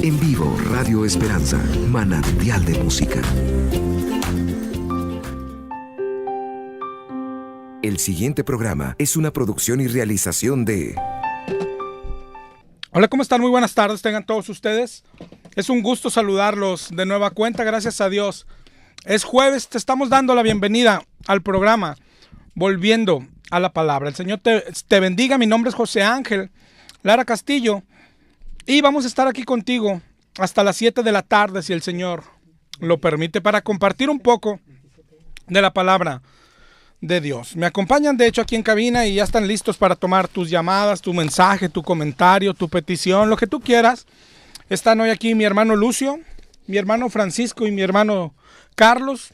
En vivo, Radio Esperanza, manantial de música. El siguiente programa es una producción y realización de... Hola, ¿cómo están? Muy buenas tardes, tengan todos ustedes. Es un gusto saludarlos de nueva cuenta, gracias a Dios. Es jueves, te estamos dando la bienvenida al programa Volviendo a la Palabra. El Señor te bendiga, mi nombre es José Ángel Lara Castillo y vamos a estar aquí contigo hasta las 7 de la tarde, si el Señor lo permite, para compartir un poco de la palabra de Dios. Me acompañan de hecho aquí en cabina y ya están listos para tomar tus llamadas, tu mensaje, tu comentario, tu petición, lo que tú quieras. Están hoy aquí mi hermano Lucio, mi hermano Francisco y mi hermano Carlos,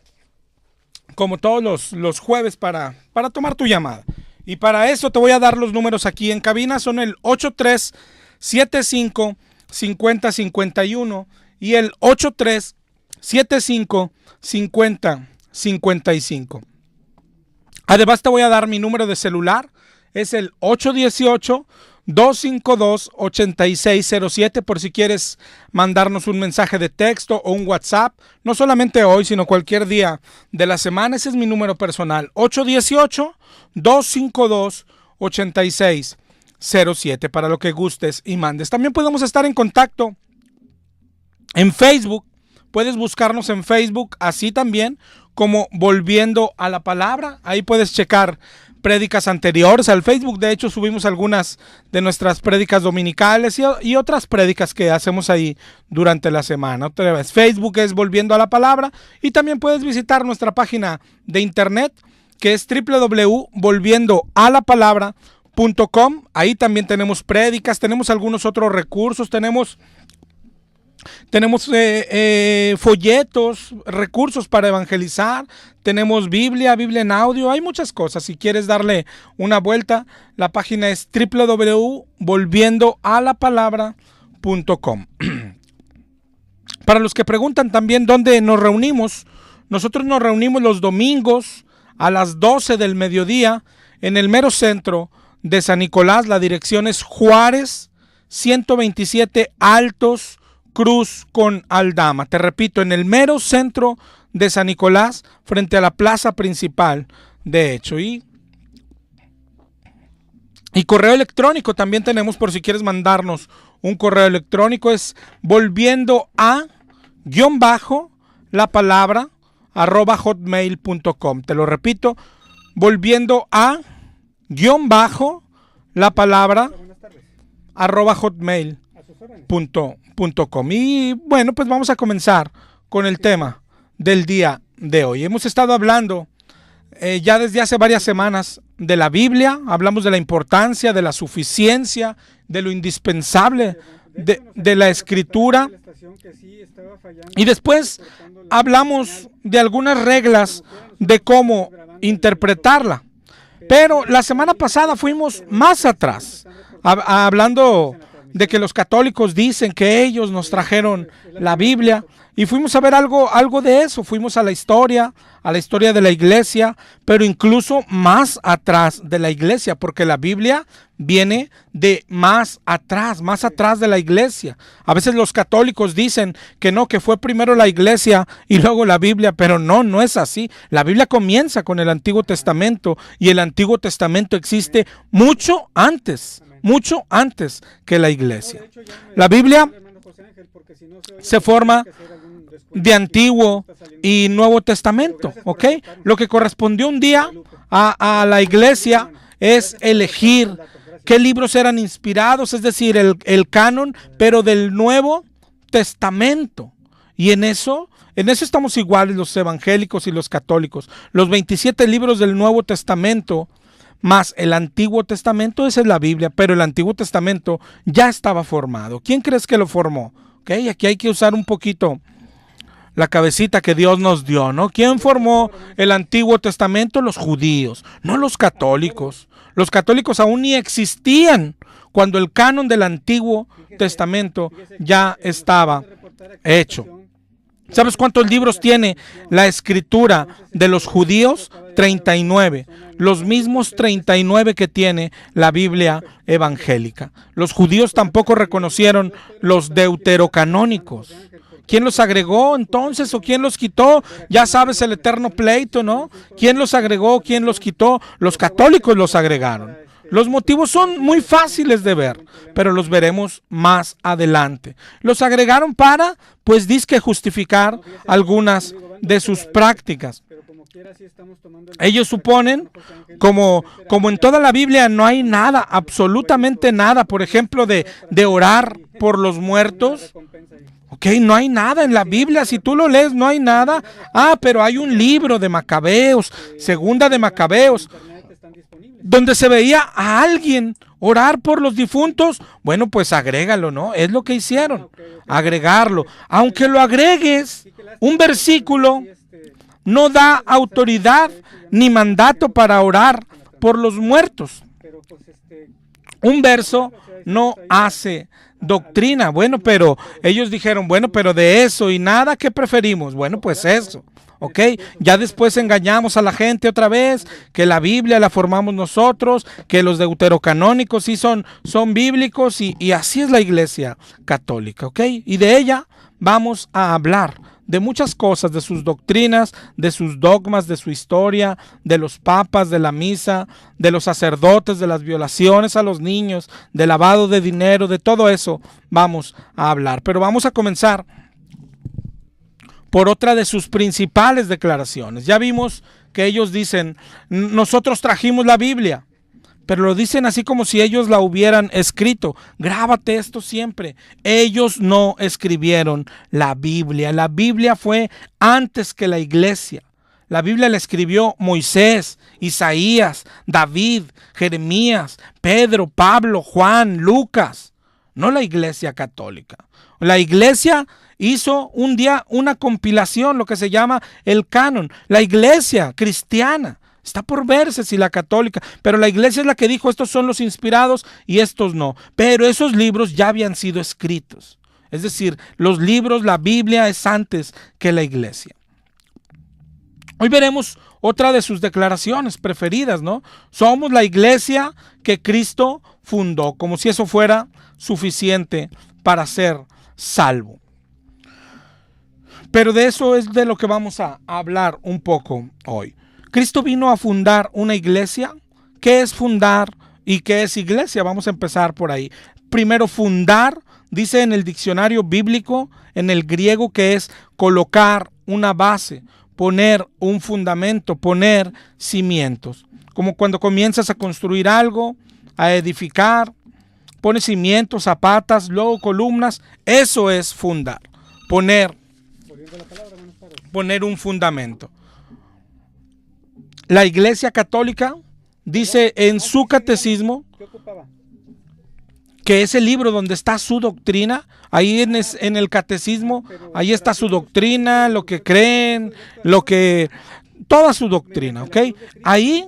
como todos los jueves para tomar tu llamada. Y para eso te voy a dar los números aquí en cabina, son el 8375-5051 y el 8375-5055. Además te voy a dar mi número de celular, es el 818-252-8607 por si quieres mandarnos un mensaje de texto o un WhatsApp, no solamente hoy, sino cualquier día de la semana. Ese es mi número personal, 818-252-8607 para lo que gustes y mandes. También podemos estar en contacto en Facebook, puedes buscarnos en Facebook, así también como Volviendo a la Palabra. Ahí puedes checar prédicas anteriores al Facebook. De hecho, subimos algunas de nuestras prédicas dominicales y otras prédicas que hacemos ahí durante la semana. Otra vez, Facebook es Volviendo a la Palabra y también puedes visitar nuestra página de internet que es www.volviendoalapalabra.com. Ahí también tenemos prédicas, tenemos algunos otros recursos, tenemos folletos, recursos para evangelizar, tenemos Biblia en audio, hay muchas cosas. Si quieres darle una vuelta, la página es www.volviendoalapalabra.com. Para los que preguntan también dónde nos reunimos, nosotros nos reunimos los domingos a las 12 del mediodía en el mero centro de San Nicolás. La dirección es Juárez 127 Altos Cruz con Aldama. Te repito, en el mero centro de San Nicolás, frente a la plaza principal, de hecho. Y correo electrónico también tenemos, por si quieres mandarnos un correo electrónico, es volviendo a la palabra @hotmail.com. Te lo repito, volviendo a la palabra @hotmail.com. Y bueno, pues vamos a comenzar con el tema del día de hoy. Hemos estado hablando ya desde hace varias semanas de la Biblia, hablamos de la importancia, de la suficiencia, de lo indispensable de la Escritura, y después hablamos de algunas reglas de cómo interpretarla. Pero la semana pasada fuimos más atrás, hablando de que los católicos dicen que ellos nos trajeron la Biblia, y fuimos a ver algo de eso. Fuimos a la historia de la iglesia, pero incluso más atrás de la iglesia, porque la Biblia viene de más atrás de la iglesia. A veces los católicos dicen que no, que fue primero la iglesia y luego la Biblia, pero no es así. La Biblia comienza con el Antiguo Testamento, y el Antiguo Testamento existe mucho antes que la iglesia. La Biblia se forma de Antiguo y Nuevo Testamento, ¿ok? Lo que correspondió un día a la iglesia es elegir qué libros eran inspirados, es decir, el canon, pero del Nuevo Testamento. Y en eso estamos iguales los evangélicos y los católicos. Los 27 libros del Nuevo Testamento más el Antiguo Testamento, esa es la Biblia, pero el Antiguo Testamento ya estaba formado. ¿Quién crees que lo formó? ¿Okay? Aquí hay que usar un poquito la cabecita que Dios nos dio, ¿no? ¿Quién formó el Antiguo Testamento? Los judíos, no los católicos. Los católicos aún ni existían cuando el canon del Antiguo Testamento ya estaba hecho. ¿Sabes cuántos libros tiene la escritura de los judíos? 39. Los mismos 39 que tiene la Biblia evangélica. Los judíos tampoco reconocieron los deuterocanónicos. ¿Quién los agregó entonces o quién los quitó? Ya sabes, el eterno pleito, ¿no? ¿Quién los agregó? ¿Quién los quitó? Los católicos los agregaron. Los motivos son muy fáciles de ver, pero los veremos más adelante. Los agregaron para, pues, dizque justificar algunas de sus prácticas. Ellos suponen, como en toda la Biblia no hay nada, absolutamente nada, por ejemplo, de orar por los muertos. Ok, no hay nada en la Biblia, si tú lo lees no hay nada. Pero hay un libro de Macabeos, segunda de Macabeos, donde se veía a alguien orar por los difuntos. Bueno, pues agrégalo, ¿no? Es lo que hicieron, agregarlo. Aunque lo agregues, un versículo no da autoridad ni mandato para orar por los muertos. Un verso no hace doctrina. Bueno, pero ellos dijeron, bueno, pero de eso y nada, ¿qué preferimos? Bueno, pues eso. ¿Ok? Ya después engañamos a la gente otra vez, que la Biblia la formamos nosotros, que los deuterocanónicos sí son bíblicos y así es la Iglesia Católica. ¿Ok? Y de ella vamos a hablar de muchas cosas, de sus doctrinas, de sus dogmas, de su historia, de los papas, de la misa, de los sacerdotes, de las violaciones a los niños, del lavado de dinero, de todo eso vamos a hablar. Pero vamos a comenzar por otra de sus principales declaraciones. Ya vimos que ellos dicen, nosotros trajimos la Biblia, pero lo dicen así como si ellos la hubieran escrito. Grábate esto siempre. Ellos no escribieron la Biblia. La Biblia fue antes que la Iglesia. La Biblia la escribió Moisés, Isaías, David, Jeremías, Pedro, Pablo, Juan, Lucas. No la Iglesia Católica. La Iglesia hizo un día una compilación, lo que se llama el canon. La Iglesia cristiana está por verse si la católica, pero la Iglesia es la que dijo, estos son los inspirados y estos no. Pero esos libros ya habían sido escritos. Es decir, los libros, la Biblia es antes que la Iglesia. Hoy veremos otra de sus declaraciones preferidas, ¿no? Somos la Iglesia que Cristo fundó, como si eso fuera suficiente para ser salvo. Pero de eso es de lo que vamos a hablar un poco hoy. Cristo vino a fundar una iglesia. ¿Qué es fundar y qué es iglesia? Vamos a empezar por ahí. Primero, fundar, dice en el diccionario bíblico, en el griego, que es colocar una base, poner un fundamento, poner cimientos. Como cuando comienzas a construir algo, a edificar, pones cimientos, zapatas, luego columnas. Eso es fundar, poner un fundamento. La Iglesia Católica dice en su catecismo, que es el libro donde está su doctrina, ahí en el catecismo, ahí está su doctrina, lo que creen, toda su doctrina, ¿ok? Ahí,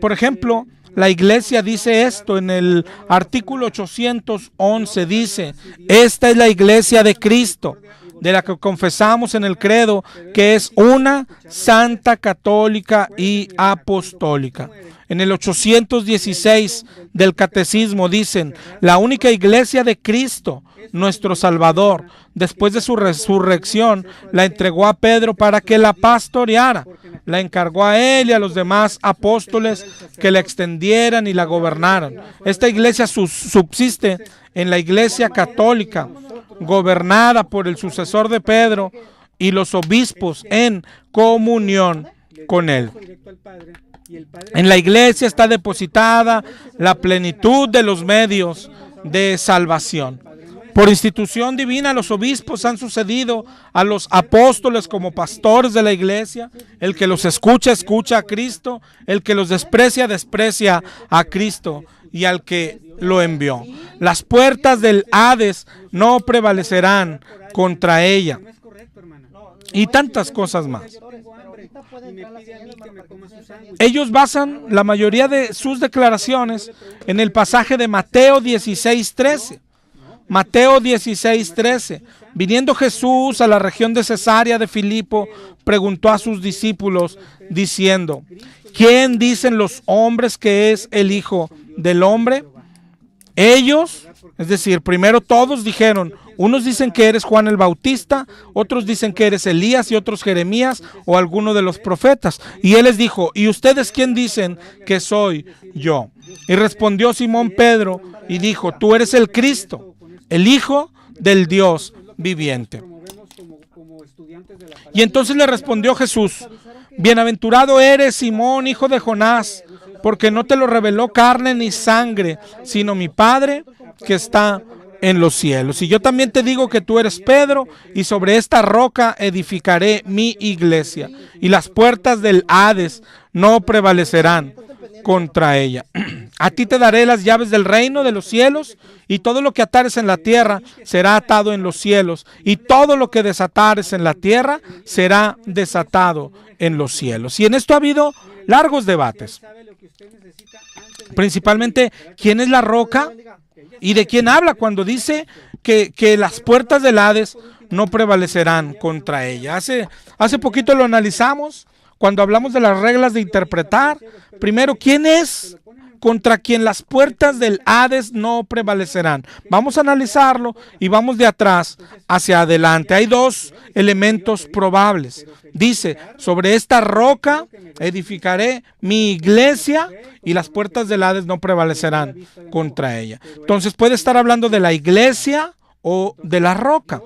por ejemplo, la Iglesia dice esto en el artículo 811, dice, esta es la Iglesia de Cristo, de la que confesamos en el credo, que es una, santa, católica y apostólica. En el 816 del catecismo dicen, la única iglesia de Cristo, nuestro Salvador, después de su resurrección, la entregó a Pedro para que la pastoreara. La encargó a él y a los demás apóstoles que la extendieran y la gobernaran. Esta iglesia subsiste en la Iglesia Católica, gobernada por el sucesor de Pedro y los obispos en comunión con él. En la Iglesia está depositada la plenitud de los medios de salvación. Por institución divina, los obispos han sucedido a los apóstoles como pastores de la Iglesia. El que los escucha, escucha a Cristo. El que los desprecia, desprecia a Cristo y al que lo envió. Las puertas del Hades no prevalecerán contra ella. Y tantas cosas más. Ellos basan la mayoría de sus declaraciones en el pasaje de Mateo 16:13. Mateo 16:13. Viniendo Jesús a la región de Cesarea de Filipo, preguntó a sus discípulos, diciendo: ¿quién dicen los hombres que es el Hijo del Hombre? Ellos, es decir, primero todos dijeron, unos dicen que eres Juan el Bautista, otros dicen que eres Elías y otros Jeremías o alguno de los profetas. Y él les dijo: ¿y ustedes quién dicen que soy yo? Y respondió Simón Pedro y dijo: tú eres el Cristo, el Hijo del Dios viviente. Y entonces le respondió Jesús: bienaventurado eres, Simón, hijo de Jonás, porque no te lo reveló carne ni sangre, sino mi Padre que está en los cielos. Y yo también te digo que tú eres Pedro, y sobre esta roca edificaré mi iglesia, y las puertas del Hades no prevalecerán contra ella. A ti te daré las llaves del reino de los cielos, y todo lo que atares en la tierra será atado en los cielos, y todo lo que desatares en la tierra será desatado en los cielos. Y en esto ha habido largos debates. Principalmente, ¿quién es la roca? ¿Y de quién habla cuando dice que las puertas del Hades no prevalecerán contra ella? Hace poquito lo analizamos cuando hablamos de las reglas de interpretar. Primero, ¿quién es contra quien las puertas del Hades no prevalecerán? Vamos a analizarlo y vamos de atrás hacia adelante. Hay dos elementos probables. Dice: sobre esta roca edificaré mi iglesia, y las puertas del Hades no prevalecerán contra ella. Entonces puede estar hablando de la iglesia o de la roca.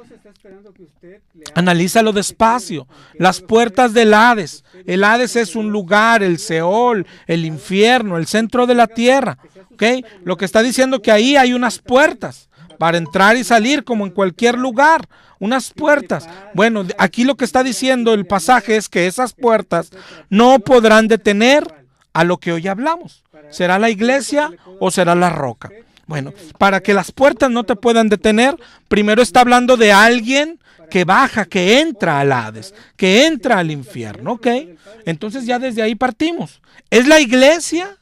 Analízalo despacio. Las puertas del Hades. El Hades es un lugar, el Seol, el infierno, el centro de la tierra. ¿Okay? Lo que está diciendo que ahí hay unas puertas para entrar y salir como en cualquier lugar. Unas puertas. Bueno, aquí lo que está diciendo el pasaje es que esas puertas no podrán detener a lo que hoy hablamos. ¿Será la iglesia o será la roca? Bueno, para que las puertas no te puedan detener, primero está hablando de alguien que baja, que entra al Hades, que entra al infierno, ¿ok? Entonces ya desde ahí partimos. ¿Es la iglesia?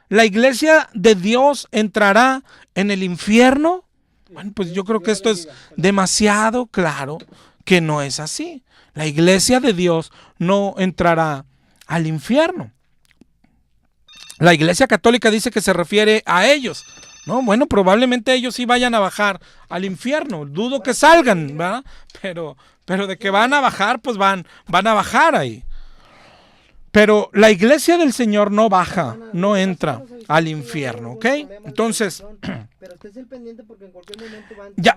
¿La iglesia de Dios entrará en el infierno? Bueno, pues yo creo que esto es demasiado claro que no es así. La iglesia de Dios no entrará al infierno. La Iglesia Católica dice que se refiere a ellos. No, bueno, probablemente ellos sí vayan a bajar al infierno. Dudo que salgan, ¿verdad? Pero de que van a bajar, pues van a bajar ahí. Pero la iglesia del Señor no baja, no entra al infierno, ¿ok? Entonces, ya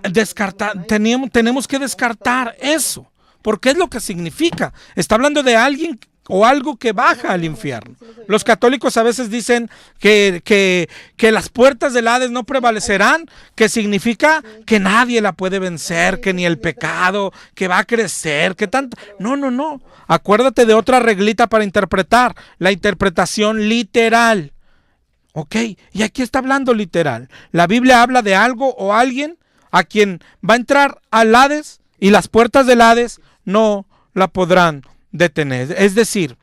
tenemos que descartar eso. Porque es lo que significa. Está hablando de alguien o algo que baja al infierno. Los católicos a veces dicen que las puertas del Hades no prevalecerán, que significa que nadie la puede vencer, que ni el pecado, que va a crecer, que tanto. No. Acuérdate de otra reglita para interpretar, la interpretación literal. Ok, y aquí está hablando literal. La Biblia habla de algo o alguien a quien va a entrar al Hades, y las puertas del Hades no la podrán detener. Es decir,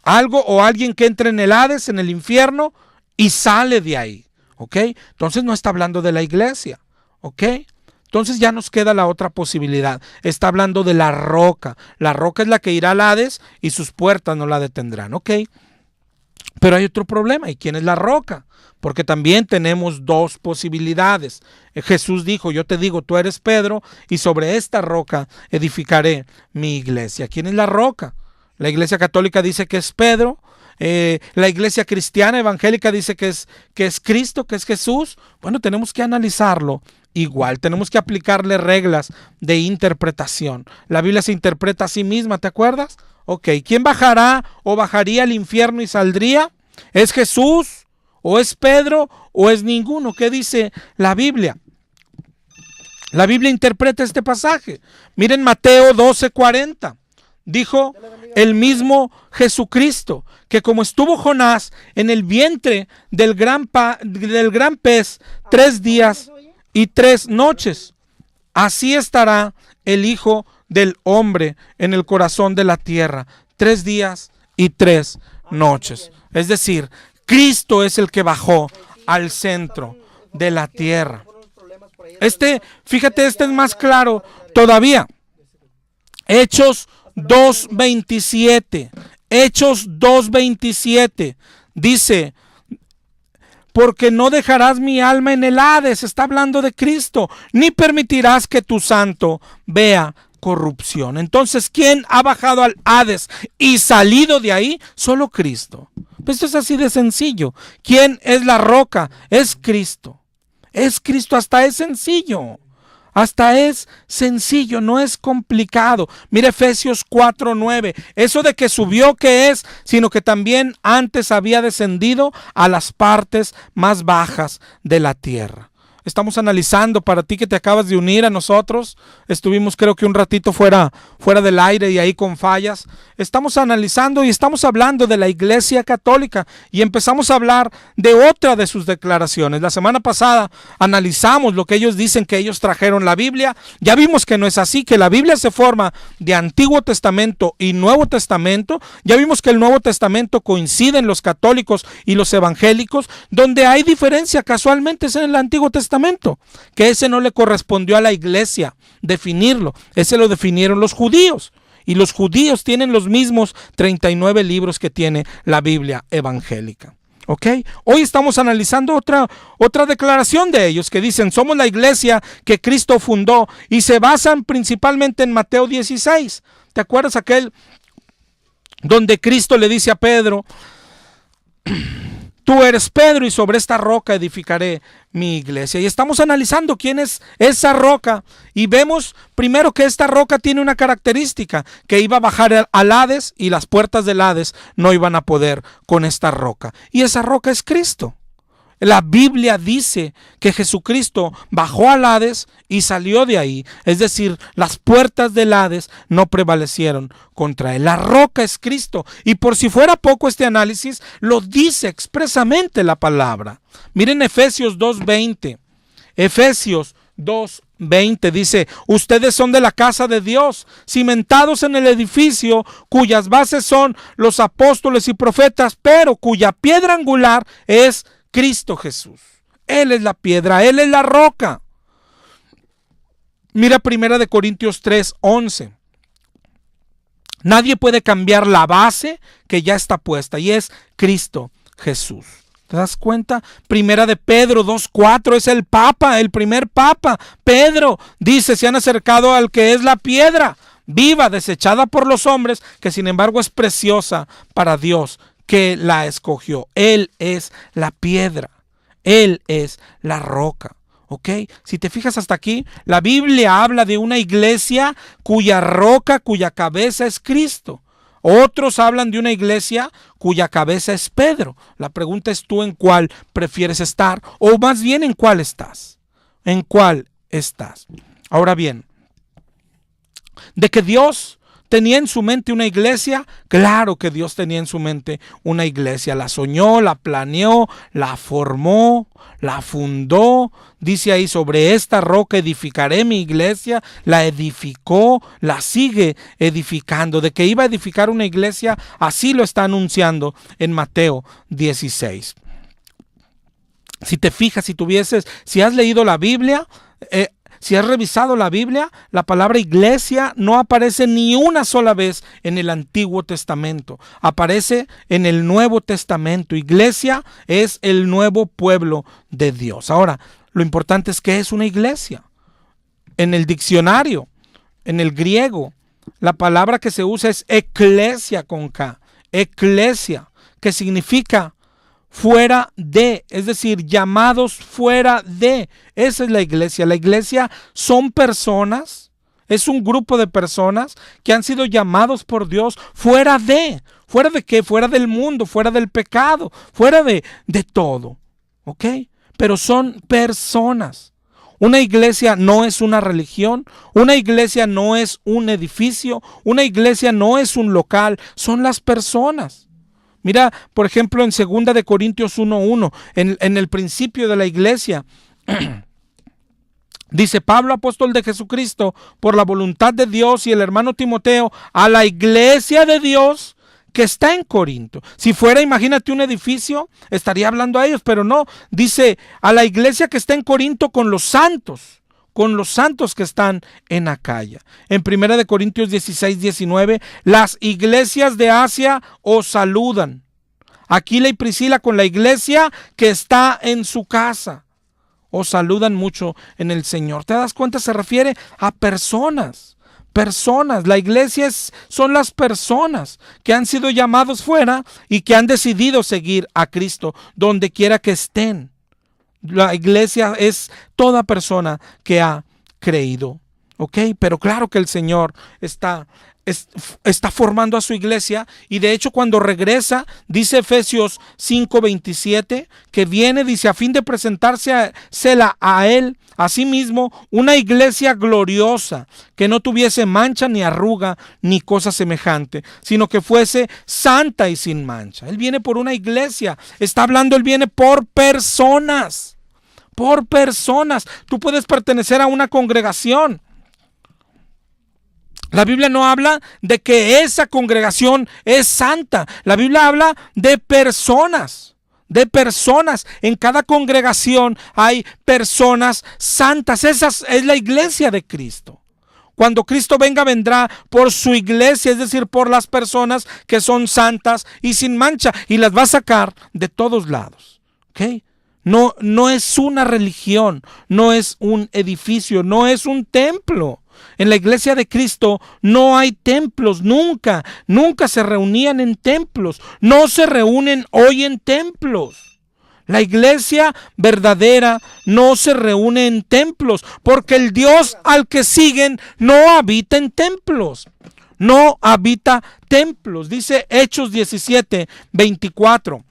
algo o alguien que entre en el Hades, en el infierno, y sale de ahí. ¿Ok? Entonces no está hablando de la iglesia. ¿Ok? Entonces ya nos queda la otra posibilidad. Está hablando de la roca. La roca es la que irá al Hades y sus puertas no la detendrán. ¿Ok? Pero hay otro problema. ¿Y quién es la roca? Porque también tenemos dos posibilidades. Jesús dijo: yo te digo, tú eres Pedro, y sobre esta roca edificaré mi iglesia. ¿Quién es la roca? La iglesia católica dice que es Pedro. La iglesia cristiana evangélica dice que es Cristo, que es Jesús. Bueno, tenemos que analizarlo igual. Tenemos que aplicarle reglas de interpretación. La Biblia se interpreta a sí misma, ¿te acuerdas? Ok, ¿quién bajará o bajaría al infierno y saldría? ¿Es Jesús? ¿O es Pedro? ¿O es ninguno? ¿Qué dice la Biblia? La Biblia interpreta este pasaje. Miren Mateo 12:40. Dijo el mismo Jesucristo que como estuvo Jonás en el vientre del gran pez 3 días y 3 noches, así estará el Hijo del Hombre en el corazón de la tierra 3 días y 3 noches. Es decir, Cristo es el que bajó al centro de la tierra. Fíjate, este es más claro todavía. Hechos 2:27. Hechos 2:27 dice: porque no dejarás mi alma en el Hades, está hablando de Cristo, ni permitirás que tu santo vea corrupción. Entonces, ¿quién ha bajado al Hades y salido de ahí? Solo Cristo. Pues esto es así de sencillo. ¿Quién es la roca? Es Cristo. Es Cristo, hasta es sencillo. Hasta es sencillo, no es complicado. Mira Efesios 4:9. Eso de que subió, ¿qué es? Sino que también antes había descendido a las partes más bajas de la tierra. Estamos analizando, para ti que te acabas de unir a nosotros, estuvimos creo que un ratito fuera del aire y ahí con fallas. Estamos analizando y estamos hablando de la Iglesia Católica y empezamos a hablar de otra de sus declaraciones. La semana pasada analizamos lo que ellos dicen, que ellos trajeron la Biblia. Ya vimos que no es así, que la Biblia se forma de Antiguo Testamento y Nuevo Testamento. Ya vimos que el Nuevo Testamento coincide en los católicos y los evangélicos. Donde hay diferencia casualmente es en el Antiguo Testamento, que ese no le correspondió a la iglesia definirlo, ese lo definieron los judíos, y los judíos tienen los mismos 39 libros que tiene la Biblia evangélica. ¿Ok? Hoy estamos analizando otra declaración de ellos, que dicen: somos la iglesia que Cristo fundó, y se basan principalmente en Mateo 16. ¿Te acuerdas aquel donde Cristo le dice a Pedro: tú eres Pedro y sobre esta roca edificaré mi iglesia? Y estamos analizando quién es esa roca, y vemos primero que esta roca tiene una característica, que iba a bajar al Hades y las puertas del Hades no iban a poder con esta roca, y esa roca es Cristo. La Biblia dice que Jesucristo bajó al Hades y salió de ahí. Es decir, las puertas del Hades no prevalecieron contra él. La roca es Cristo. Y por si fuera poco este análisis, lo dice expresamente la palabra. Miren Efesios 2:20. Efesios 2:20 dice: ustedes son de la casa de Dios, cimentados en el edificio cuyas bases son los apóstoles y profetas, pero cuya piedra angular es Cristo Jesús. Él es la piedra, Él es la roca. Mira 1 Corintios 3:11. Nadie puede cambiar la base que ya está puesta, y es Cristo Jesús. ¿Te das cuenta? 1 Pedro 2:4 es el Papa, el primer Papa. Pedro dice: se han acercado al que es la piedra viva, desechada por los hombres, que sin embargo es preciosa para Dios, que la escogió. Él es la piedra, Él es la roca. ¿Ok? Si te fijas hasta aquí, la Biblia habla de una iglesia cuya roca, cuya cabeza es Cristo. Otros hablan de una iglesia cuya cabeza es Pedro. La pregunta es: ¿tú en cuál prefieres estar? O más bien, ¿en cuál estás? ¿En cuál estás? Ahora bien, de que Dios tenía en su mente una iglesia, claro que Dios tenía en su mente una iglesia. La soñó, la planeó, la formó, la fundó. Dice ahí: sobre esta roca edificaré mi iglesia. La edificó, la sigue edificando. De que iba a edificar una iglesia, así lo está anunciando en Mateo 16. Si te fijas, si has leído la Biblia, si has revisado la Biblia, la palabra iglesia no aparece ni una sola vez en el Antiguo Testamento. Aparece en el Nuevo Testamento. Iglesia es el nuevo pueblo de Dios. Ahora, lo importante es que es una iglesia. En el diccionario, en el griego, la palabra que se usa es eclesia con K. Eclesia, que significa fuera de, es decir, llamados fuera de. Esa es la iglesia. La iglesia son personas, es un grupo de personas que han sido llamados por Dios fuera de. ¿Fuera de qué? Fuera del mundo, fuera del pecado, fuera de todo. ¿Ok? Pero son personas. Una iglesia no es una religión, una iglesia no es un edificio, una iglesia no es un local, son las personas. Mira, por ejemplo, en 2 Corintios 1:1, en el principio de la iglesia, dice: Pablo, apóstol de Jesucristo, por la voluntad de Dios, y el hermano Timoteo, a la iglesia de Dios que está en Corinto. Si fuera, imagínate, un edificio, estaría hablando a ellos, pero no. Dice: a la iglesia que está en Corinto con los santos. con los santos que están en Acaya. En 1 Corintios 16, 19, las iglesias de Asia os saludan. Aquila y Priscila con la iglesia que está en su casa. Os saludan mucho en el Señor. ¿Te das cuenta? Se refiere a personas. Personas, la iglesia son las personas que han sido llamados fuera y que han decidido seguir a Cristo donde quiera que estén. La iglesia es toda persona que ha creído, ¿ok? Pero claro que el Señor está formando a su iglesia, y de hecho cuando regresa, dice Efesios 5:27, que viene, dice, a fin de presentársela a él, a sí mismo, una iglesia gloriosa, que no tuviese mancha ni arruga ni cosa semejante, sino que fuese santa y sin mancha. Él viene por una iglesia, está hablando, él viene por personas, por personas. Tú puedes pertenecer a una congregación. La Biblia no habla de que esa congregación es santa. La Biblia habla de personas. De personas. En cada congregación hay personas santas. Esa es la iglesia de Cristo. Cuando Cristo venga, vendrá por su iglesia, es decir, por las personas que son santas y sin mancha, y las va a sacar de todos lados. ¿Ok? No es una religión, no es un edificio, no es un templo. En la iglesia de Cristo no hay templos, nunca se reunían en templos, no se reúnen hoy en templos. La iglesia verdadera no se reúne en templos, porque el Dios al que siguen no habita en templos, no habita templos. Dice Hechos 17, 24.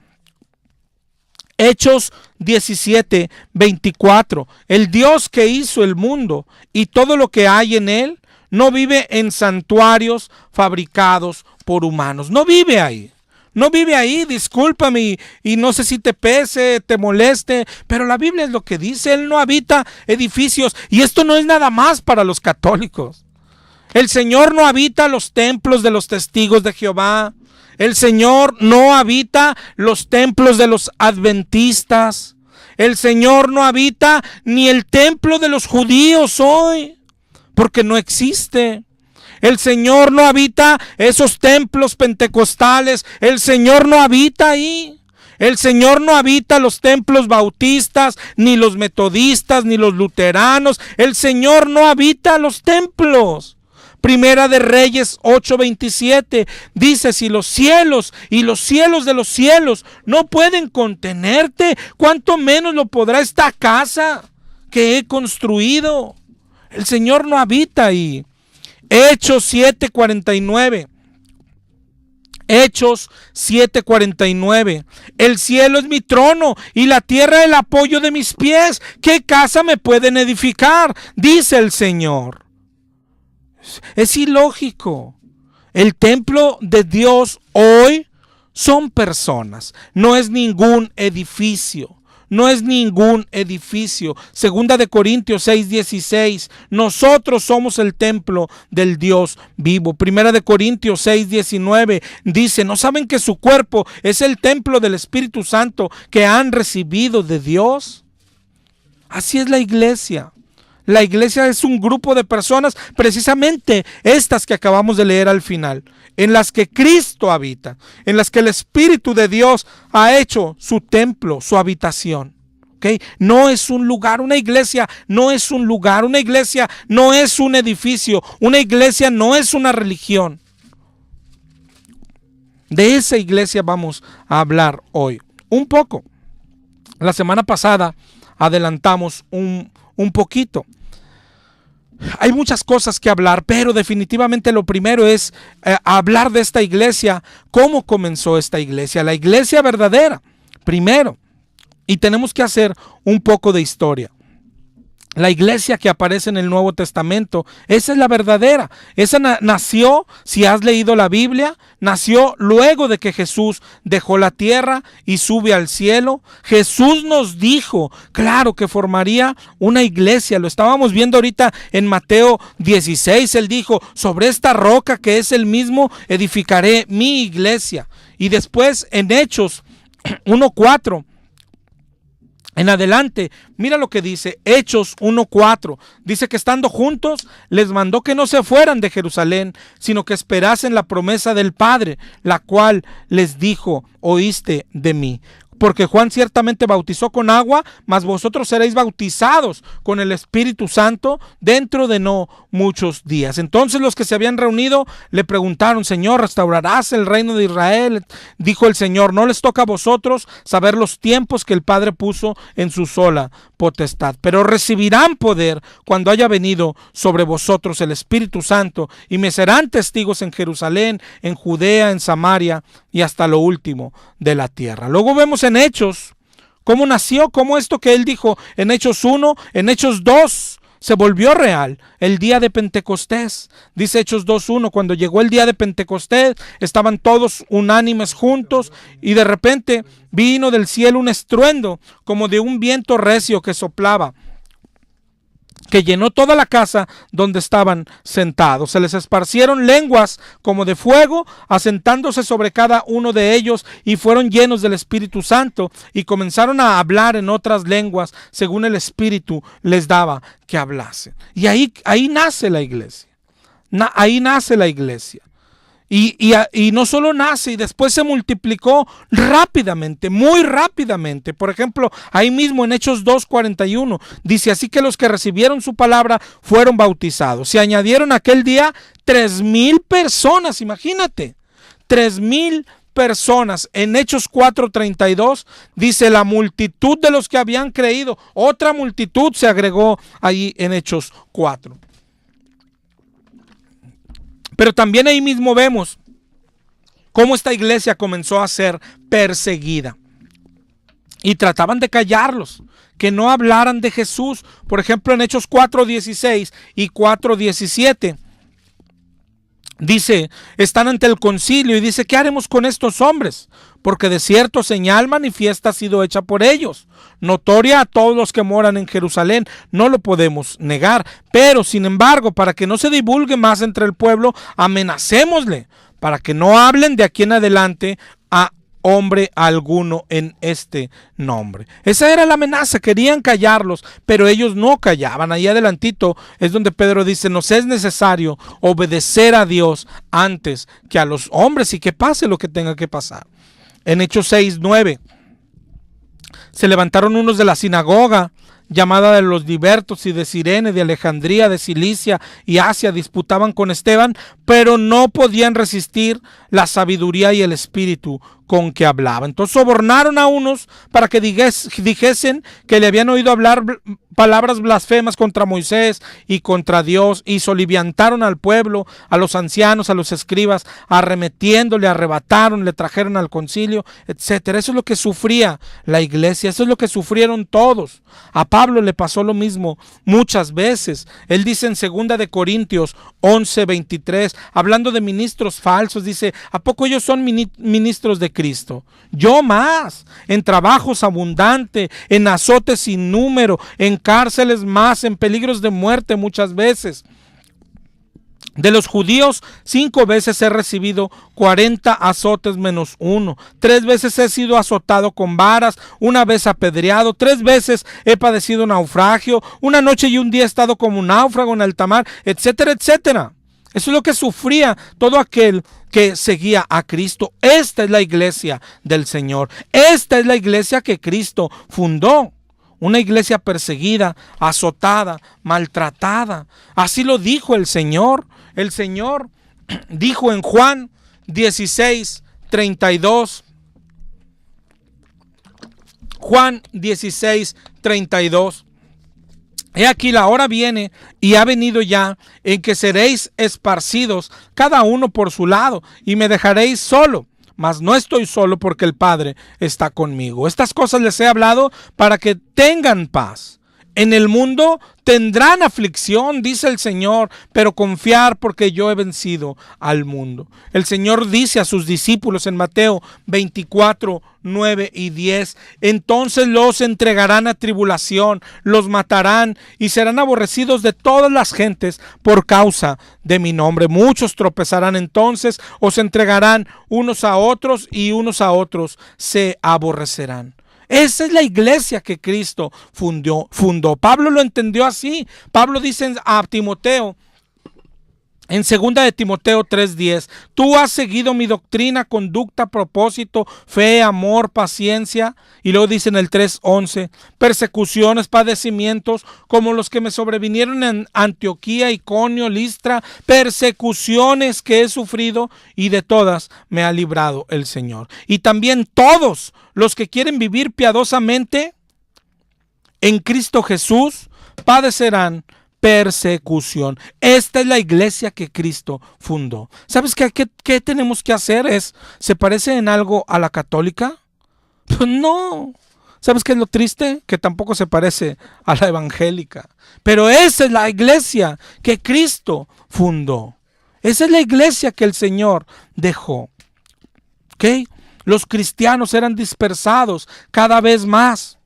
Hechos 17, 24. El Dios que hizo el mundo y todo lo que hay en él no vive en santuarios fabricados por humanos. No vive ahí. No vive ahí, discúlpame, y no sé si te pese, te moleste, pero la Biblia es lo que dice. Él no habita edificios, y esto no es nada más para los católicos. El Señor no habita los templos de los testigos de Jehová. El Señor no habita los templos de los adventistas. El Señor no habita ni el templo de los judíos hoy, porque no existe. El Señor no habita esos templos pentecostales. El Señor no habita ahí. El Señor no habita los templos bautistas, ni los metodistas, ni los luteranos. El Señor no habita los templos. Primera de Reyes 8:27 dice: si los cielos y los cielos de los cielos no pueden contenerte, ¿cuánto menos lo podrá esta casa que he construido? El Señor no habita ahí. Hechos 7:49. Hechos 7:49. El cielo es mi trono y la tierra el apoyo de mis pies. ¿Qué casa me pueden edificar?, dice el Señor. Es ilógico. El templo de Dios hoy son personas, no es ningún edificio. No es ningún edificio. Segunda de Corintios 6:16. Nosotros somos el templo del Dios vivo. Primera de Corintios 6:19 dice: ¿no saben que su cuerpo es el templo del Espíritu Santo que han recibido de Dios? Así es la iglesia. La iglesia es un grupo de personas, precisamente estas que acabamos de leer al final, en las que Cristo habita, en las que el Espíritu de Dios ha hecho su templo, su habitación. ¿Okay? No es un lugar, una iglesia no es un lugar, una iglesia no es un edificio, una iglesia no es una religión. De esa iglesia vamos a hablar hoy. Un poco. La semana pasada adelantamos un poquito. Hay muchas cosas que hablar, pero definitivamente lo primero es hablar de esta iglesia, cómo comenzó esta iglesia, la iglesia verdadera, primero. Y tenemos que hacer un poco de historia. La iglesia que aparece en el Nuevo Testamento, esa es la verdadera. Esa nació, si has leído la Biblia, nació luego de que Jesús dejó la tierra y sube al cielo. Jesús nos dijo, claro, que formaría una iglesia. Lo estábamos viendo ahorita en Mateo 16. Él dijo: sobre esta roca que es el mismo edificaré mi iglesia. Y después en Hechos 1:4. En adelante, mira lo que dice Hechos 1:4. Dice que estando juntos, les mandó que no se fueran de Jerusalén, sino que esperasen la promesa del Padre, la cual les dijo: oíste de mí. Porque Juan ciertamente bautizó con agua, mas vosotros seréis bautizados con el Espíritu Santo dentro de no muchos días. Entonces los que se habían reunido le preguntaron: Señor, ¿restaurarás el reino de Israel? Dijo el Señor: no les toca a vosotros saber los tiempos que el Padre puso en su sola potestad, pero recibirán poder cuando haya venido sobre vosotros el Espíritu Santo, y me serán testigos en Jerusalén, en Judea, en Samaria y hasta lo último de la tierra. Luego vemos en Hechos cómo nació, cómo esto que él dijo en Hechos 1, en Hechos 2 se volvió real, el día de Pentecostés. Dice Hechos 2:1, cuando llegó el día de Pentecostés, estaban todos unánimes juntos, y de repente vino del cielo un estruendo como de un viento recio que soplaba, que llenó toda la casa donde estaban sentados. Se les esparcieron lenguas como de fuego, asentándose sobre cada uno de ellos, y fueron llenos del Espíritu Santo, y comenzaron a hablar en otras lenguas, según el Espíritu les daba que hablasen. Y ahí nace la iglesia. Ahí nace la iglesia. Y no solo nace, y después se multiplicó rápidamente, muy rápidamente. Por ejemplo, ahí mismo en Hechos 2:41 dice: así que los que recibieron su palabra fueron bautizados. Se añadieron aquel día 3,000 personas, imagínate, 3,000 personas. En Hechos 4:32 dice: la multitud de los que habían creído. Otra multitud se agregó ahí en Hechos 4. Pero también ahí mismo vemos cómo esta iglesia comenzó a ser perseguida. Y trataban de callarlos, que no hablaran de Jesús. Por ejemplo, en Hechos 4:16 y 4:17 dice, están ante el concilio y dice: ¿qué haremos con estos hombres? Porque de cierto señal manifiesta ha sido hecha por ellos, notoria a todos los que moran en Jerusalén, no lo podemos negar. Pero sin embargo, para que no se divulgue más entre el pueblo, amenacémosle, para que no hablen de aquí en adelante a hombre alguno en este nombre. Esa era la amenaza, querían callarlos, pero ellos no callaban. Ahí adelantito es donde Pedro dice: nos es necesario obedecer a Dios antes que a los hombres, y que pase lo que tenga que pasar. En Hechos 6:9 se levantaron unos de la sinagoga llamada de los libertos, y de Cirene, de Alejandría, de Cilicia y Asia, disputaban con Esteban, pero no podían resistir la sabiduría y el espíritu con que hablaba. Entonces sobornaron a unos para que dijesen que le habían oído hablar palabras blasfemas contra Moisés y contra Dios, y soliviantaron al pueblo, a los ancianos, a los escribas, arremetiéndole, arrebataron, le trajeron al concilio, etcétera. Eso es lo que sufría la iglesia, eso es lo que sufrieron todos. A Pablo le pasó lo mismo muchas veces. Él dice en 2 de Corintios 11:23, hablando de ministros falsos, dice: ¿a poco ellos son ministros de Cristo? Yo más, en trabajos abundante, en azotes sin número, en cárceles más, en peligros de muerte muchas veces. De los judíos 5 veces he recibido 40 azotes menos 1. 3 veces he sido azotado con varas, 1 vez apedreado, 3 veces he padecido naufragio, 1 noche y un día he estado como un náufrago en alta mar, etcétera, etcétera. Eso es lo que sufría todo aquel que seguía a Cristo. Esta es la iglesia del Señor. Esta es la iglesia que Cristo fundó. Una iglesia perseguida, azotada, maltratada. Así lo dijo el Señor. El Señor dijo en Juan 16:32. Juan 16:32. He aquí la hora viene, y ha venido ya, en que seréis esparcidos cada uno por su lado, y me dejaréis solo. Mas no estoy solo, porque el Padre está conmigo. Estas cosas les he hablado para que tengan paz. En el mundo tendrán aflicción, dice el Señor, pero confiar, porque yo he vencido al mundo. El Señor dice a sus discípulos en Mateo 24:9 y 10, entonces los entregarán a tribulación, los matarán y serán aborrecidos de todas las gentes por causa de mi nombre. Muchos tropezarán entonces, os entregarán unos a otros, y unos a otros se aborrecerán. Esa es la iglesia que Cristo fundó. Pablo lo entendió así. Pablo dice a Timoteo, en 2 de Timoteo 3:10, tú has seguido mi doctrina, conducta, propósito, fe, amor, paciencia. Y luego dice en el 3:11, persecuciones, padecimientos, como los que me sobrevinieron en Antioquía, Iconio, Listra, persecuciones que he sufrido, y de todas me ha librado el Señor. Y también todos los que quieren vivir piadosamente en Cristo Jesús padecerán persecución. Esta es la iglesia que Cristo fundó. ¿Sabes qué tenemos que hacer? ¿Se parece en algo a la católica? Pues no. ¿Sabes qué es lo triste? Que tampoco se parece a la evangélica. Pero esa es la iglesia que Cristo fundó. Esa es la iglesia que el Señor dejó. ¿Ok? Los cristianos eran dispersados cada vez más.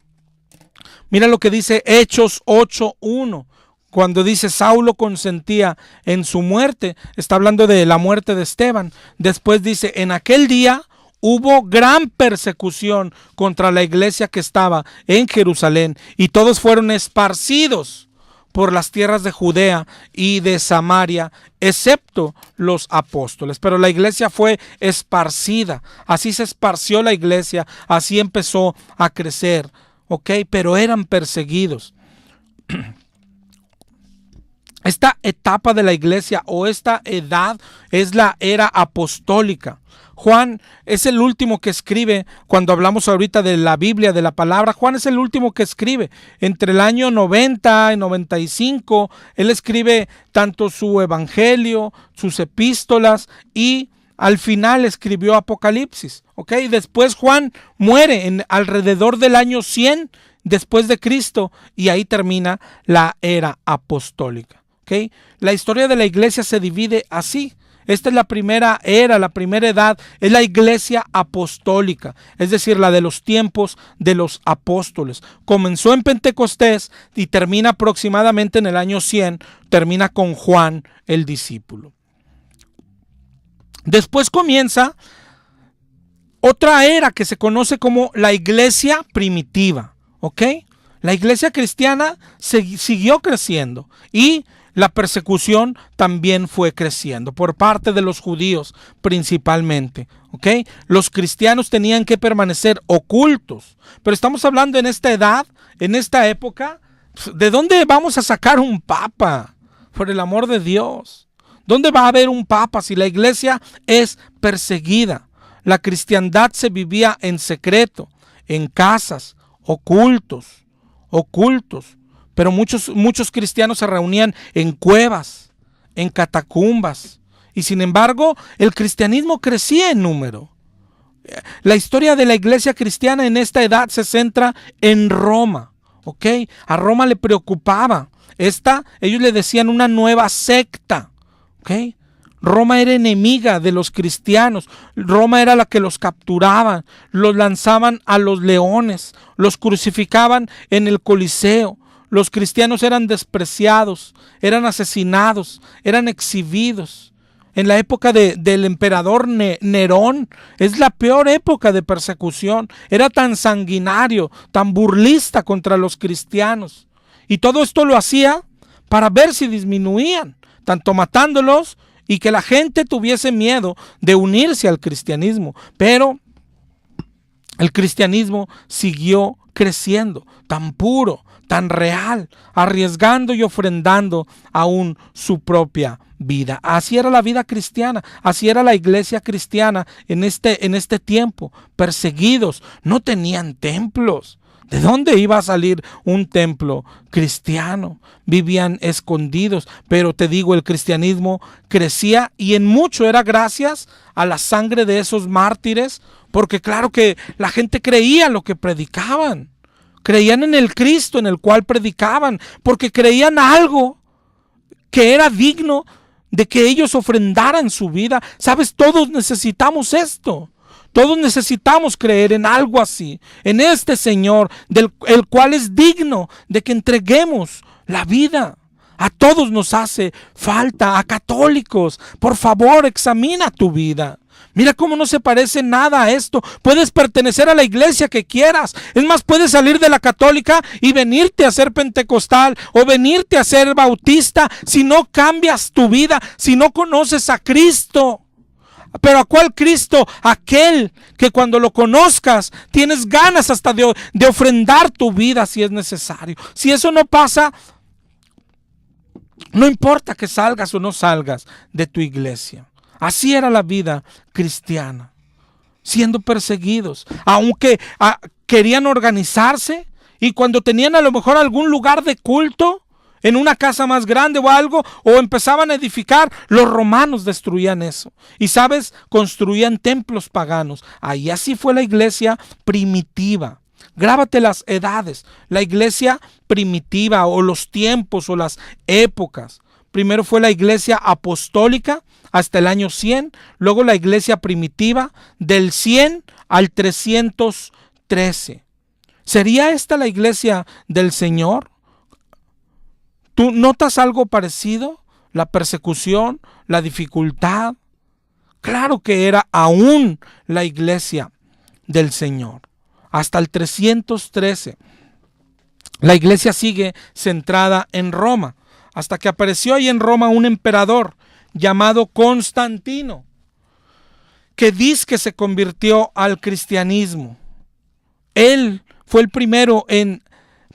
Mira lo que dice Hechos 8:1. Cuando dice Saulo consentía en su muerte, está hablando de la muerte de Esteban. Después dice, en aquel día hubo gran persecución contra la iglesia que estaba en Jerusalén, y todos fueron esparcidos por las tierras de Judea y de Samaria, excepto los apóstoles. Pero la iglesia fue esparcida. Así se esparció la iglesia, así empezó a crecer. ¿Ok? Pero eran perseguidos. Esta etapa de la iglesia o esta edad es la era apostólica. Juan es el último que escribe, cuando hablamos ahorita de la Biblia, de la palabra, Juan es el último que escribe. Entre el año 90 y 95, él escribe tanto su evangelio, sus epístolas, y al final escribió Apocalipsis. ¿Ok? Después Juan muere alrededor del año 100 después de Cristo, y ahí termina la era apostólica. ¿Okay? La historia de la iglesia se divide así. Esta es la primera era, la primera edad, es la iglesia apostólica, es decir, la de los tiempos de los apóstoles. Comenzó en Pentecostés y termina aproximadamente en el año 100, termina con Juan el discípulo. Después comienza otra era que se conoce como la iglesia primitiva. ¿Ok? La iglesia cristiana siguió creciendo, y la persecución también fue creciendo por parte de los judíos principalmente. ¿Ok? Los cristianos tenían que permanecer ocultos. Pero estamos hablando en esta edad, en esta época, ¿de dónde vamos a sacar un papa? Por el amor de Dios. ¿Dónde va a haber un papa si la iglesia es perseguida? La cristiandad se vivía en secreto, en casas, ocultos. Pero muchos cristianos se reunían en cuevas, en catacumbas, y sin embargo el cristianismo crecía en número. La historia de la iglesia cristiana en esta edad se centra en Roma. ¿Ok? A Roma le preocupaba. Ellos le decían una nueva secta. ¿Ok? Roma era enemiga de los cristianos. Roma era la que los capturaban, los lanzaban a los leones, los crucificaban en el Coliseo. Los cristianos eran despreciados, eran asesinados, eran exhibidos. En la época del emperador Nerón, es la peor época de persecución. Era tan sanguinario, tan burlista contra los cristianos. Y todo esto lo hacía para ver si disminuían, tanto matándolos y que la gente tuviese miedo de unirse al cristianismo. Pero el cristianismo siguió creciendo, tan puro, tan real, arriesgando y ofrendando aún su propia vida. Así era la vida cristiana, así era la iglesia cristiana en este tiempo. Perseguidos, no tenían templos. ¿De dónde iba a salir un templo cristiano? Vivían escondidos, pero te digo, el cristianismo crecía, y en mucho era gracias a la sangre de esos mártires, porque claro que la gente creía lo que predicaban. Creían en el Cristo en el cual predicaban, porque creían algo que era digno de que ellos ofrendaran su vida. ¿Sabes? Todos necesitamos esto. Todos necesitamos creer en algo así, en este Señor, el cual es digno de que entreguemos la vida. A todos nos hace falta, a católicos. Por favor, examina tu vida. Mira cómo no se parece nada a esto. Puedes pertenecer a la iglesia que quieras. Es más, puedes salir de la católica y venirte a ser pentecostal o venirte a ser bautista si no cambias tu vida, si no conoces a Cristo. ¿Pero a cuál Cristo? Aquel que cuando lo conozcas tienes ganas hasta de ofrendar tu vida si es necesario. Si eso no pasa, no importa que salgas o no salgas de tu iglesia. Así era la vida cristiana, siendo perseguidos, aunque querían organizarse y cuando tenían a lo mejor algún lugar de culto, en una casa más grande o algo, o empezaban a edificar, los romanos destruían eso. Y sabes, construían templos paganos. Ahí así fue la iglesia primitiva. Grábate las edades, la iglesia primitiva o los tiempos o las épocas. Primero fue la iglesia apostólica hasta el año 100, luego la iglesia primitiva del 100 al 313. ¿Sería esta la iglesia del Señor? ¿Tú notas algo parecido? La persecución, la dificultad. Claro que era aún la iglesia del Señor. Hasta el 313. La iglesia sigue centrada en Roma, hasta que apareció ahí en Roma un emperador llamado Constantino, que dice que se convirtió al cristianismo. Él fue el primero en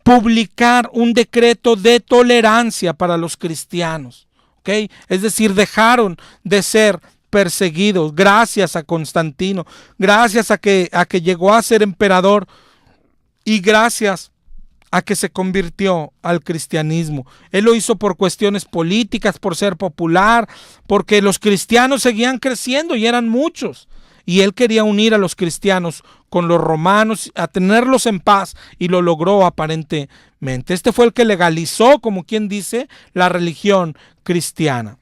publicar un decreto de tolerancia para los cristianos, ¿ok? Es decir, dejaron de ser perseguidos gracias a Constantino, gracias a que llegó a ser emperador y gracias a que se convirtió al cristianismo. Él lo hizo por cuestiones políticas, por ser popular, porque los cristianos seguían creciendo y eran muchos. Y él quería unir a los cristianos con los romanos, a tenerlos en paz, y lo logró aparentemente. Este fue el que legalizó, como quien dice, la religión cristiana.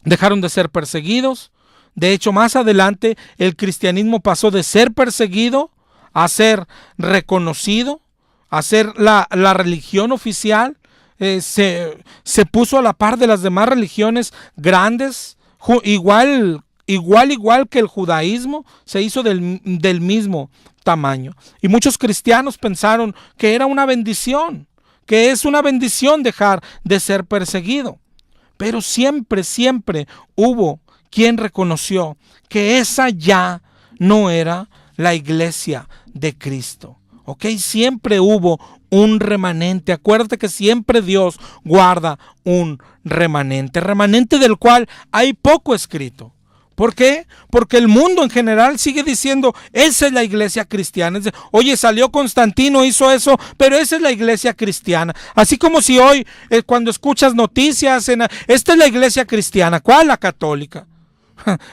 Dejaron de ser perseguidos. De hecho, más adelante, el cristianismo pasó de ser perseguido a ser reconocido, a ser la religión oficial. Se puso a la par de las demás religiones grandes, igual que el judaísmo, se hizo del mismo tamaño. Y muchos cristianos pensaron que era una bendición, que es una bendición dejar de ser perseguido. Pero siempre hubo quien reconoció que esa ya no era la iglesia de Cristo. ¿Ok? Siempre hubo un remanente. Acuérdate que siempre Dios guarda un remanente del cual hay poco escrito. ¿Por qué? Porque el mundo en general sigue diciendo, esa es la iglesia cristiana. Oye, salió Constantino, hizo eso, pero esa es la iglesia cristiana. Así como si hoy, cuando escuchas noticias, esta es la iglesia cristiana. ¿Cuál? La católica.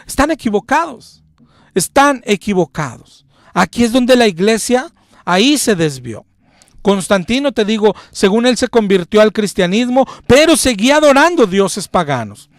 Están equivocados. Aquí es donde la iglesia, ahí se desvió. Constantino, te digo, según él se convirtió al cristianismo, pero seguía adorando dioses paganos.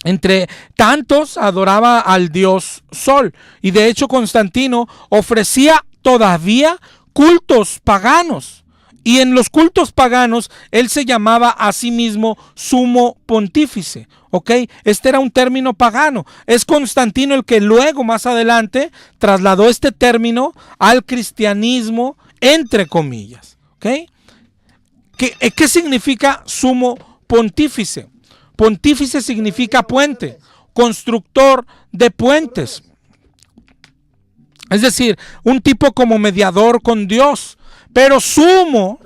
Entre tantos adoraba al dios Sol, y de hecho Constantino ofrecía todavía cultos paganos, y en los cultos paganos él se llamaba a sí mismo sumo pontífice, ¿ok? Este era un término pagano. Es Constantino el que luego más adelante trasladó este término al cristianismo, entre comillas, ¿ok? ¿Qué significa sumo pontífice? Pontífice significa puente, constructor de puentes. Es decir, un tipo como mediador con Dios. Pero sumo,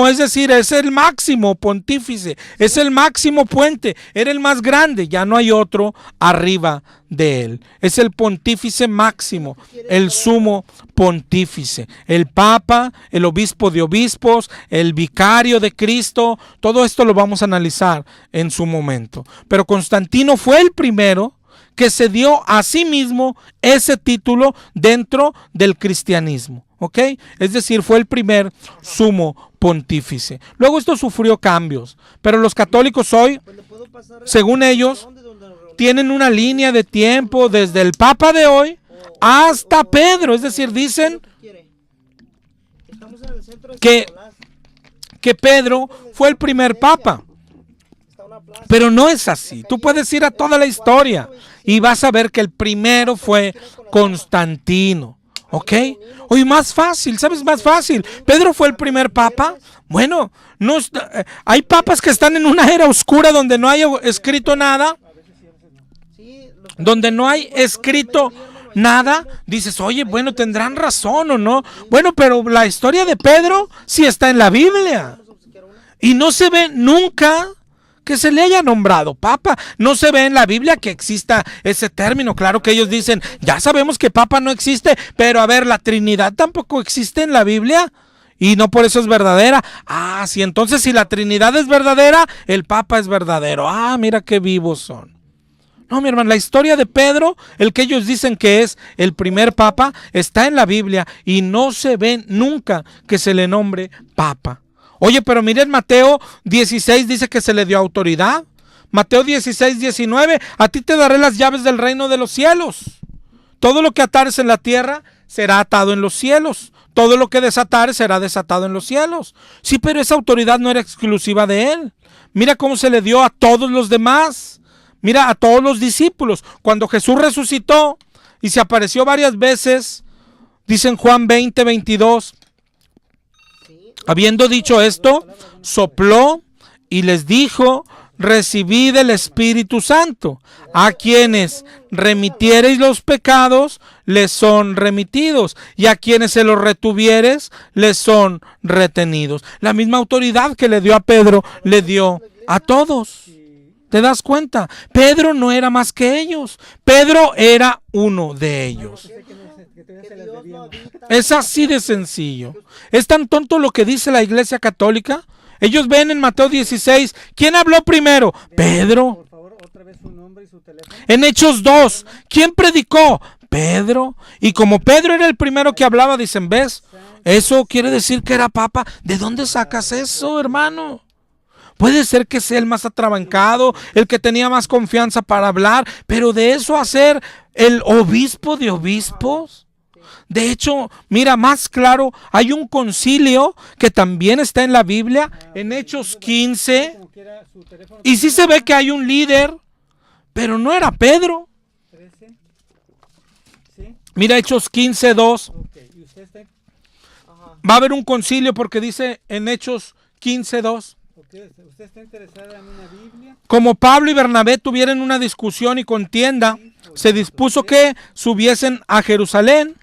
es decir, es el máximo pontífice, es el máximo puente, era el más grande, ya no hay otro arriba de él. Es el pontífice máximo, el sumo pontífice, el papa, el obispo de obispos, el vicario de Cristo. Todo esto lo vamos a analizar en su momento. Pero Constantino fue el primero que se dio a sí mismo ese título dentro del cristianismo. ¿Ok? Es decir, fue el primer sumo pontífice. Luego esto sufrió cambios, pero los católicos hoy, según ellos, tienen una línea de tiempo desde el Papa de hoy hasta Pedro. Es decir, dicen que Pedro fue el primer Papa. Pero no es así. Tú puedes ir a toda la historia y vas a ver que el primero fue Constantino. ¿Ok? Hoy más fácil, ¿sabes? Más fácil. Pedro fue el primer papa. Bueno, no, hay papas que están en una era oscura donde no hay escrito nada. Donde no hay escrito nada. Dices, oye, bueno, tendrán razón o no. Bueno, pero la historia de Pedro sí está en la Biblia. Y no se ve nunca que se le haya nombrado papa. No se ve en la Biblia que exista ese término. Claro que ellos dicen, ya sabemos que papa no existe, pero a ver, la Trinidad tampoco existe en la Biblia y no por eso es verdadera. Ah, sí, entonces si la Trinidad es verdadera, el papa es verdadero. Ah, mira qué vivos son. No, mi hermano, la historia de Pedro, el que ellos dicen que es el primer papa, está en la Biblia y no se ve nunca que se le nombre papa. Oye, pero miren, Mateo 16 dice que se le dio autoridad. Mateo 16, 19, a ti te daré las llaves del reino de los cielos. Todo lo que atares en la tierra será atado en los cielos. Todo lo que desatares será desatado en los cielos. Sí, pero esa autoridad no era exclusiva de él. Mira cómo se le dio a todos los demás. Mira, a todos los discípulos. Cuando Jesús resucitó y se apareció varias veces, dice en Juan 20, 22, habiendo dicho esto, sopló y les dijo, recibid el Espíritu Santo. A quienes remitiereis los pecados, les son remitidos. Y a quienes se los retuvieres, les son retenidos. La misma autoridad que le dio a Pedro, le dio a todos. ¿Te das cuenta? Pedro no era más que ellos. Pedro era uno de ellos. Es así de sencillo. Es tan tonto lo que dice la Iglesia Católica. Ellos ven en Mateo 16, ¿quién habló primero? Pedro. En Hechos 2, ¿quién predicó? Pedro. Y como Pedro era el primero que hablaba, dicen, ¿ves? Eso quiere decir que era papa. ¿De dónde sacas eso, hermano? Puede ser que sea el más atrabancado, el que tenía más confianza para hablar, pero de eso a ser el obispo de obispos. De hecho, mira, más claro, hay un concilio que también está en la Biblia, en Hechos 15, y sí se ve que hay un líder, pero no era Pedro. Mira Hechos 15, 2. Va a haber un concilio porque dice en Hechos 15, 2. ¿Usted está interesada en una Biblia? Como Pablo y Bernabé tuvieron una discusión y contienda, se dispuso que subiesen a Jerusalén.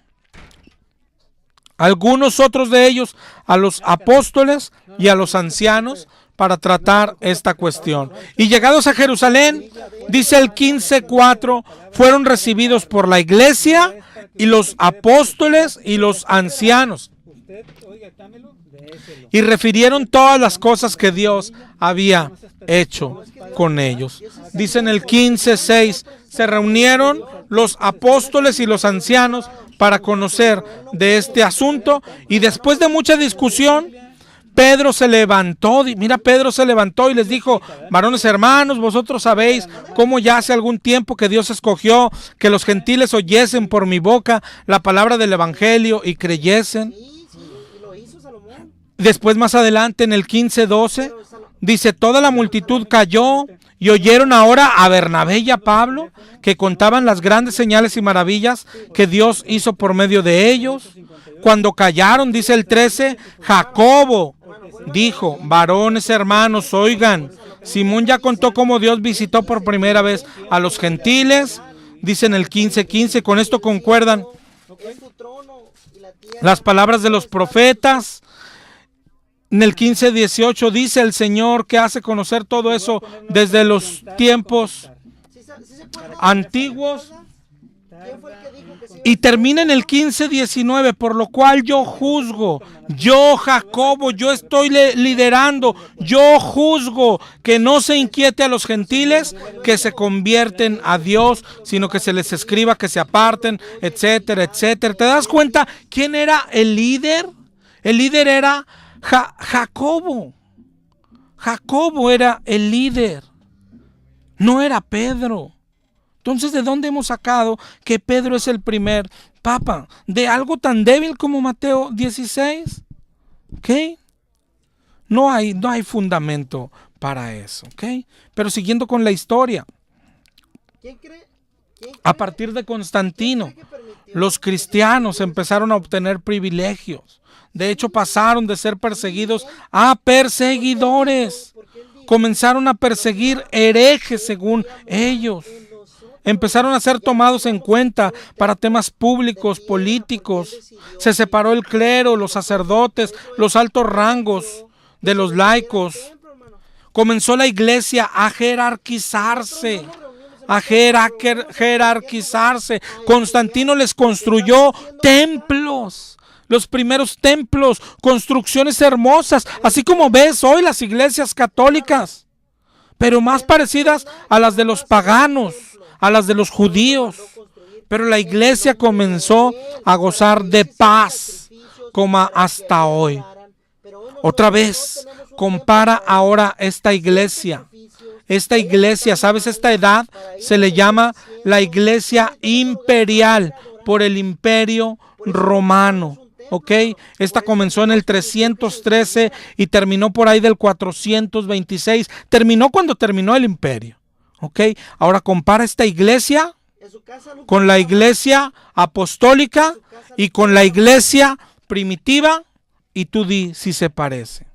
Algunos otros de ellos a los apóstoles y a los ancianos para tratar esta cuestión. Y llegados a Jerusalén, dice el 15:4, fueron recibidos por la iglesia y los apóstoles y los ancianos. Y refirieron todas las cosas que Dios había hecho con ellos. Dice en el 15:6, se reunieron los apóstoles y los ancianos para conocer de este asunto, y después de mucha discusión, Pedro se levantó, mira, Pedro se levantó y les dijo, varones hermanos, vosotros sabéis cómo ya hace algún tiempo que Dios escogió que los gentiles oyesen por mi boca la palabra del evangelio y creyesen. Después más adelante en el 15:12 dice, toda la multitud cayó y oyeron ahora a Bernabé y a Pablo que contaban las grandes señales y maravillas que Dios hizo por medio de ellos. Cuando callaron, dice el 13, Jacobo dijo, varones hermanos, oigan, Simón ya contó cómo Dios visitó por primera vez a los gentiles. Dice en el 15:15, con esto concuerdan las palabras de los profetas. En el 15:18 dice el Señor que hace conocer todo eso desde los tiempos antiguos. Y termina en el 15:19, por lo cual yo juzgo, yo Jacobo, yo estoy liderando, yo juzgo que no se inquiete a los gentiles que se convierten a Dios, sino que se les escriba que se aparten, etcétera, etcétera. ¿Te das cuenta quién era el líder? El líder era Jacobo. Jacobo era el líder, no era Pedro. Entonces, ¿de dónde hemos sacado que Pedro es el primer papa? ¿De algo tan débil como Mateo 16? ¿Ok? No hay fundamento para eso, ¿ok? Pero siguiendo con la historia, a partir de Constantino, los cristianos empezaron a obtener privilegios. De hecho, pasaron de ser perseguidos a perseguidores. Comenzaron a perseguir herejes según ellos. Empezaron a ser tomados en cuenta para temas públicos, políticos. Se separó el clero, los sacerdotes, los altos rangos de los laicos. Comenzó la iglesia a jerarquizarse. Constantino les construyó templos. Los primeros templos, construcciones hermosas, así como ves hoy las iglesias católicas, pero más parecidas a las de los paganos, a las de los judíos. Pero la iglesia comenzó a gozar de paz, como hasta hoy. Otra vez, compara ahora esta iglesia. Esta iglesia, ¿sabes? Esta edad se le llama la iglesia imperial por el imperio romano. ¿Ok? Esta comenzó en el 313 y terminó por ahí del 426. Terminó cuando terminó el imperio. ¿Ok? Ahora compara esta iglesia con la iglesia apostólica y con la iglesia primitiva y tú di si se parece.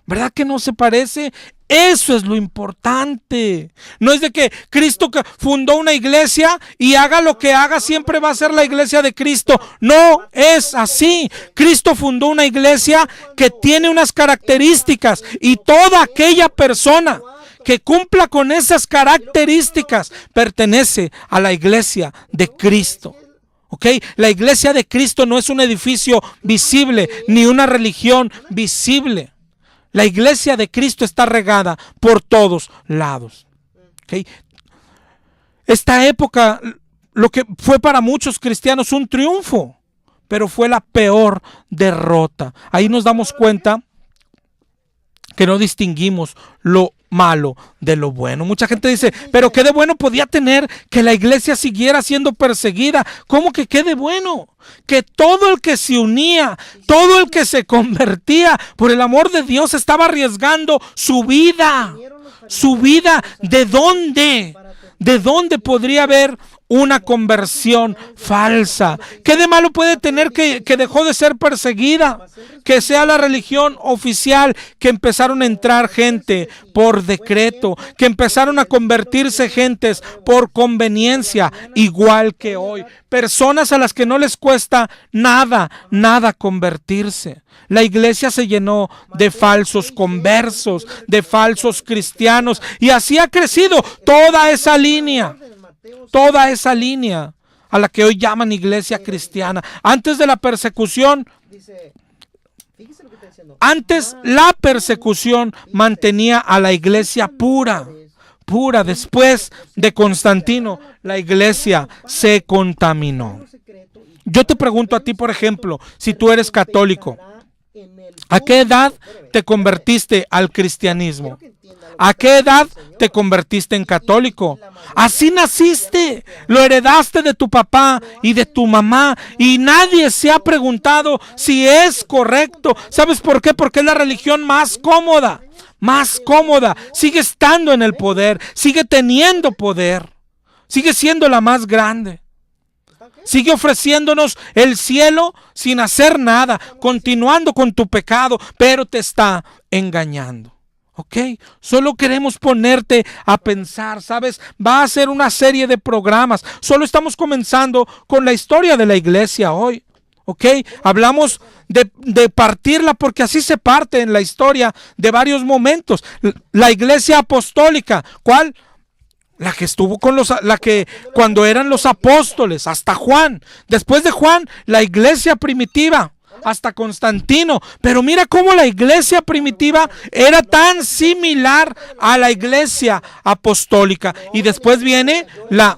¿Verdad que no se parece? Eso es lo importante. No es de que Cristo fundó una iglesia y haga lo que haga, siempre va a ser la iglesia de Cristo. No es así. Cristo fundó una iglesia que tiene unas características y toda aquella persona que cumpla con esas características pertenece a la iglesia de Cristo. ¿Ok? La iglesia de Cristo no es un edificio visible ni una religión visible. La iglesia de Cristo está regada por todos lados. ¿Okay? Esta época, lo que fue para muchos cristianos un triunfo, pero fue la peor derrota. Ahí nos damos cuenta que no distinguimos lo malo de lo bueno. Mucha gente dice, pero ¿qué de bueno podía tener que la iglesia siguiera siendo perseguida? ¿Cómo que qué de bueno? Que todo el que se unía, todo el que se convertía por el amor de Dios estaba arriesgando su vida. Su vida, ¿de dónde? ¿De dónde podría haber una conversión falsa? ¿Qué de malo puede tener que dejó de ser perseguida? Que sea la religión oficial, que empezaron a entrar gente por decreto, que empezaron a convertirse gentes por conveniencia, igual que hoy. Personas a las que no les cuesta nada convertirse. La iglesia se llenó de falsos conversos, de falsos cristianos, y así ha crecido toda esa línea a la que hoy llaman iglesia cristiana. Antes de la persecución, la persecución mantenía a la iglesia pura. Después de Constantino, la iglesia se contaminó. Yo te pregunto a ti, por ejemplo, si tú eres católico, ¿a qué edad te convertiste al cristianismo? ¿A qué edad te convertiste en católico? Así naciste, lo heredaste de tu papá y de tu mamá y nadie se ha preguntado si es correcto. ¿Sabes por qué? Porque es la religión más cómoda, sigue estando en el poder, sigue teniendo poder, sigue siendo la más grande. Sigue ofreciéndonos el cielo sin hacer nada, continuando con tu pecado, pero te está engañando. ¿Ok? Solo queremos ponerte a pensar, ¿sabes? Va a ser una serie de programas. Solo estamos comenzando con la historia de la iglesia hoy. ¿Ok? Hablamos de partirla porque así se parte en la historia de varios momentos. La iglesia apostólica, ¿cuál? La que estuvo cuando eran los apóstoles, hasta Juan. Después de Juan, la iglesia primitiva, hasta Constantino. Pero mira cómo la iglesia primitiva era tan similar a la iglesia apostólica. Y después viene la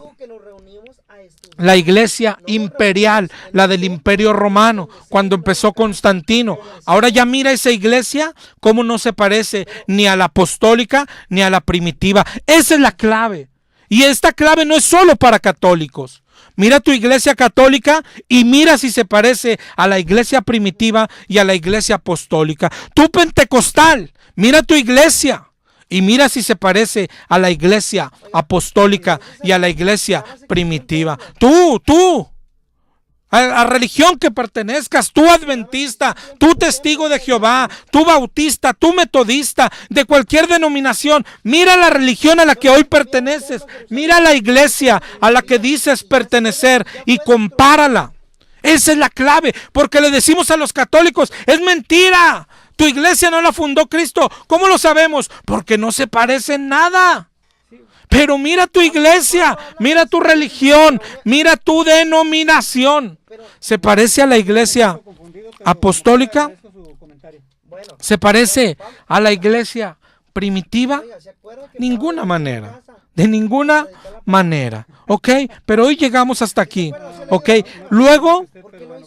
iglesia imperial, la del imperio romano, cuando empezó Constantino. Ahora ya mira esa iglesia, cómo no se parece ni a la apostólica ni a la primitiva. Esa es la clave. Y esta clave no es solo para católicos. Mira tu iglesia católica y mira si se parece a la iglesia primitiva y a la iglesia apostólica. Tu pentecostal, mira tu iglesia Y mira si se parece a la iglesia apostólica y a la iglesia primitiva. Tú, a la religión que pertenezcas, tú adventista, tú testigo de Jehová, tú bautista, tú metodista, de cualquier denominación, mira la religión a la que hoy perteneces, mira la iglesia a la que dices pertenecer y compárala. Esa es la clave, porque le decimos a los católicos, es mentira, tu iglesia no la fundó Cristo. ¿Cómo lo sabemos? Porque no se parece en nada. Pero mira tu iglesia, mira tu religión, mira tu denominación. ¿Se parece a la iglesia apostólica? ¿Se parece a la iglesia primitiva? Ninguna manera. De ninguna manera. ¿Ok? Pero hoy llegamos hasta aquí. ¿Ok? Luego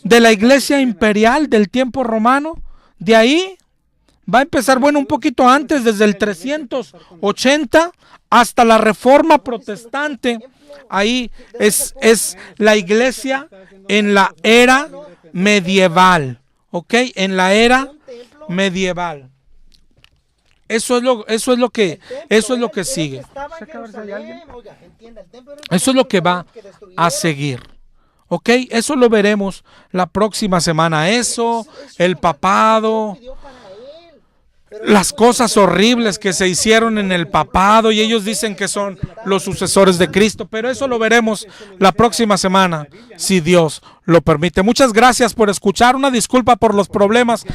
de la iglesia imperial del tiempo romano, de ahí va a empezar, bueno, un poquito antes, desde el 380 hasta la Reforma Protestante. Ahí es la iglesia en la era medieval. ¿Ok? En la era medieval. Eso es lo que sigue. Eso es lo que va a seguir. ¿Ok? Eso lo veremos la próxima semana. Eso, el papado, las cosas horribles que se hicieron en el papado, y ellos dicen que son los sucesores de Cristo, pero eso lo veremos la próxima semana, si Dios lo permite. Muchas gracias por escuchar. Una disculpa por los problemas,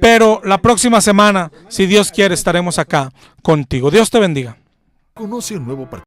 pero la próxima semana, si Dios quiere, estaremos acá contigo. Dios te bendiga. Conoce un nuevo